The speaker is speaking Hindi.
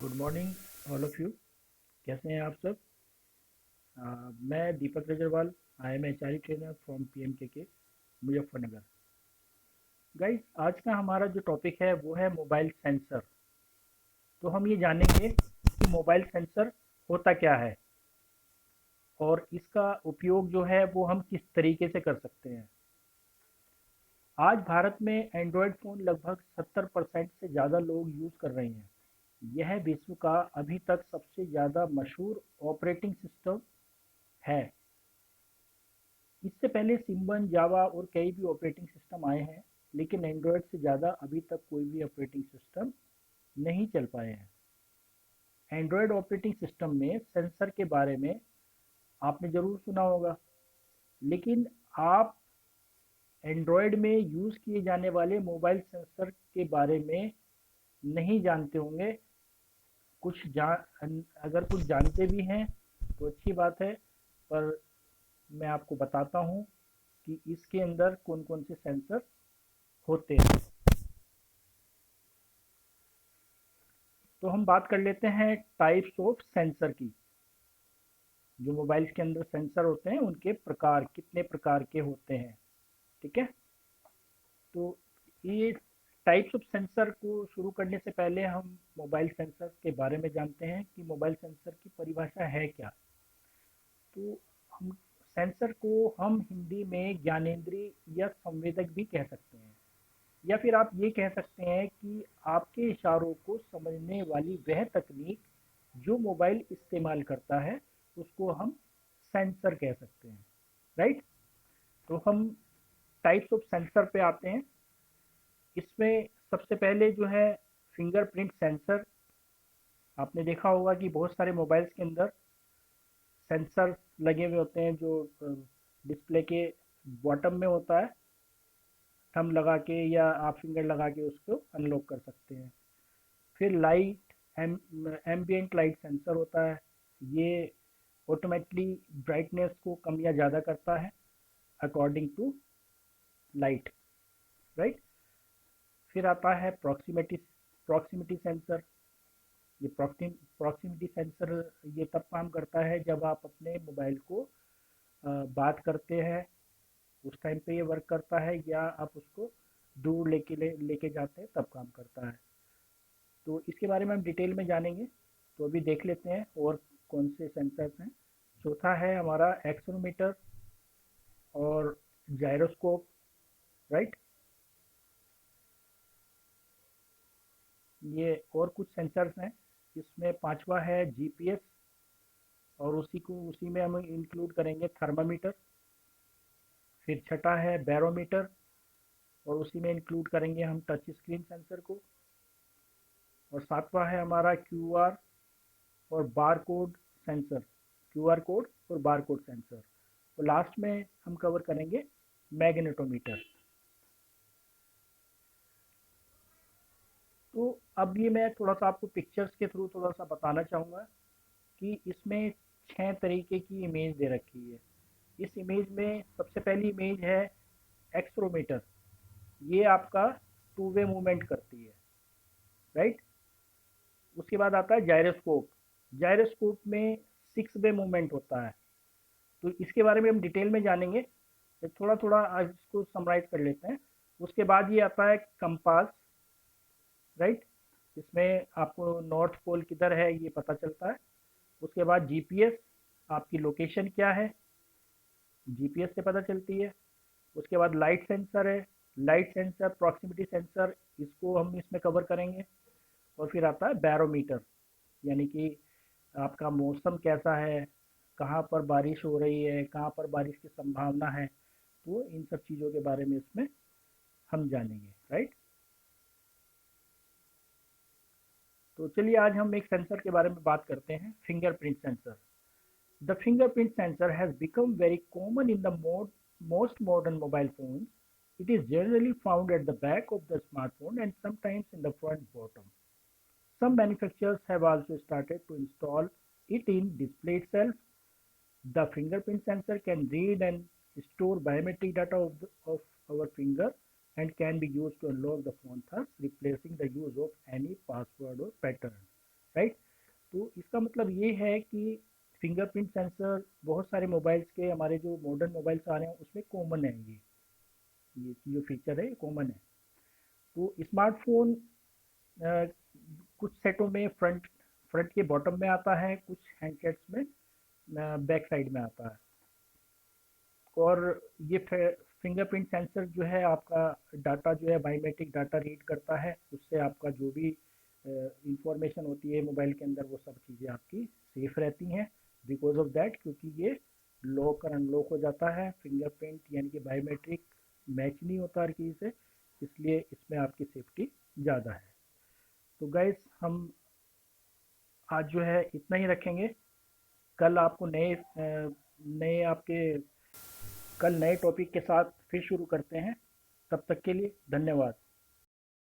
Good morning all of you. कैसे हैं आप सब? मैं Deepak Agrawal. I am H R trainer from P M K Muzaffarnagar. Guys, आज का हमारा जो टॉपिक है वो है मोबाइल सेंसर। तो हम ये जानेंगे कि मोबाइल सेंसर होता क्या है और इसका उपयोग जो है वो हम किस तरीके से कर सकते हैं। आज भारत में एंड्रॉयड फ़ोन लगभग 70% से ज़्यादा लोग यूज़ कर रहे हैं। यह विश्व का अभी तक सबसे ज़्यादा मशहूर ऑपरेटिंग सिस्टम है। इससे पहले सिम्बन, जावा और कई भी ऑपरेटिंग सिस्टम आए हैं, लेकिन एंड्रॉयड से ज़्यादा अभी तक कोई भी ऑपरेटिंग सिस्टम नहीं चल पाए हैं। एंड्रॉयड ऑपरेटिंग सिस्टम में सेंसर के बारे में आपने ज़रूर सुना होगा, लेकिन आप एंड्रॉयड में यूज़ किए जाने वाले मोबाइल सेंसर के बारे में नहीं जानते होंगे। अगर कुछ जानते भी हैं तो अच्छी बात है, पर मैं आपको बताता हूँ कि इसके अंदर कौन कौन से सेंसर होते हैं। तो हम बात कर लेते हैं टाइप्स ऑफ सेंसर की। जो मोबाइल्स के अंदर सेंसर होते हैं उनके प्रकार कितने प्रकार के होते हैं। ठीक है। तो ये टाइप्स ऑफ सेंसर को शुरू करने से पहले हम मोबाइल सेंसर के बारे में जानते हैं कि मोबाइल सेंसर की परिभाषा है क्या। तो हम सेंसर को हम हिंदी में ज्ञानेंद्रिय या संवेदक भी कह सकते हैं, या फिर आप ये कह सकते हैं कि आपके इशारों को समझने वाली वह तकनीक जो मोबाइल इस्तेमाल करता है उसको हम सेंसर कह सकते हैं। राइट। तो हम टाइप्स ऑफ सेंसर पे आते हैं। इसमें सबसे पहले जो है फिंगरप्रिंट सेंसर। आपने देखा होगा कि बहुत सारे मोबाइल्स के अंदर सेंसर लगे हुए होते हैं जो डिस्प्ले के बॉटम में होता है। थंब लगा के या आप फिंगर लगा के उसको अनलॉक कर सकते हैं। फिर लाइट एम्बियंट लाइट सेंसर होता है। ये ऑटोमेटिकली ब्राइटनेस को कम या ज़्यादा करता है अकॉर्डिंग टू लाइट। राइट। फिर आता है प्रॉक्सिमिटी सेंसर। ये प्रॉक्सिमिटी सेंसर ये तब काम करता है जब आप अपने मोबाइल को बात करते हैं, उस टाइम पे ये वर्क करता है, या आप उसको दूर लेके जाते हैं तब काम करता है। तो इसके बारे में हम डिटेल में जानेंगे। तो अभी देख लेते हैं और कौन से सेंसर्स हैं। चौथा है हमारा एक्सेलेरोमीटर और जायरोस्कोप। राइट। ये और कुछ सेंसर्स हैं। इसमें पांचवा है जीपीएस, और उसी में हम इंक्लूड करेंगे थर्मामीटर। फिर छठा है बैरोमीटर, और उसी में इंक्लूड करेंगे हम टच स्क्रीन सेंसर को। और सातवां है हमारा क्यूआर और bar code sensor. QR code और बार कोड सेंसर। और लास्ट में हम कवर करेंगे मैग्नेटोमीटर। तो अब ये मैं थोड़ा सा आपको पिक्चर्स के थ्रू थोड़ा सा बताना चाहूँगा कि इसमें 6 तरीके की इमेज दे रखी है। इस इमेज में सबसे पहली इमेज है एक्सरोमीटर। ये आपका टू वे मूवमेंट करती है। राइट। उसके बाद आता है जायरोस्कोप। जायरोस्कोप में 6 वे मूवमेंट होता है। तो इसके बारे में हम डिटेल में जानेंगे। तो थोड़ा थोड़ा आज इसको समराइज कर लेते हैं। उसके बाद ये आता है कंपास। राइट। इसमें आपको नॉर्थ पोल किधर है ये पता चलता है। उसके बाद जीपीएस, आपकी लोकेशन क्या है, जीपीएस से पता चलती है। उसके बाद लाइट सेंसर है। लाइट सेंसर प्रॉक्सिमिटी सेंसर, इसको हम इसमें कवर करेंगे। और फिर आता है बैरोमीटर, यानी कि आपका मौसम कैसा है, कहाँ पर बारिश हो रही है, कहाँ पर बारिश की संभावना है। तो इन सब चीज़ों के बारे में इसमें हम जानेंगे। राइट। तो चलिए आज हम एक सेंसर के बारे में बात करते हैं, fingerprint sensor. The fingerprint sensor has become very common in the most modern mobile phones. It is generally found at the back of the smartphone and sometimes in the front bottom. Some manufacturers have also started to install it in display itself. The fingerprint sensor can read and store biometric data of our finger and can be used to unlock the phone, thus replacing the use of any password or pattern. Right. तो इसका मतलब ये है कि फिंगरप्रिंट सेंसर बहुत सारे मोबाइल्स के, हमारे जो मॉडर्न मोबाइल्स आ रहे हैं उसमें कॉमन है, ये जो फीचर है कॉमन है। तो स्मार्टफोन कुछ सेटों में फ्रंट फ्रंट के बॉटम में आता है, कुछ हैंडसेट्स में बैक साइड में आता है। और ये फिंगरप्रिंट सेंसर जो है आपका डाटा जो है बायोमेट्रिक डाटा रीड करता है, उससे आपका जो भी इंफॉर्मेशन होती है मोबाइल के अंदर वो सब चीज़ें आपकी सेफ रहती हैं। बिकॉज ऑफ दैट, क्योंकि ये लॉक और अनलॉक हो जाता है, फिंगरप्रिंट यानी कि बायोमेट्रिक मैच नहीं होता हर किसी से, इसलिए इसमें आपकी सेफ्टी ज़्यादा है। तो गाइस, हम आज जो है इतना ही रखेंगे। कल आपको नए आपके कल नए टॉपिक के साथ फिर शुरू करते हैं। तब तक के लिए धन्यवाद।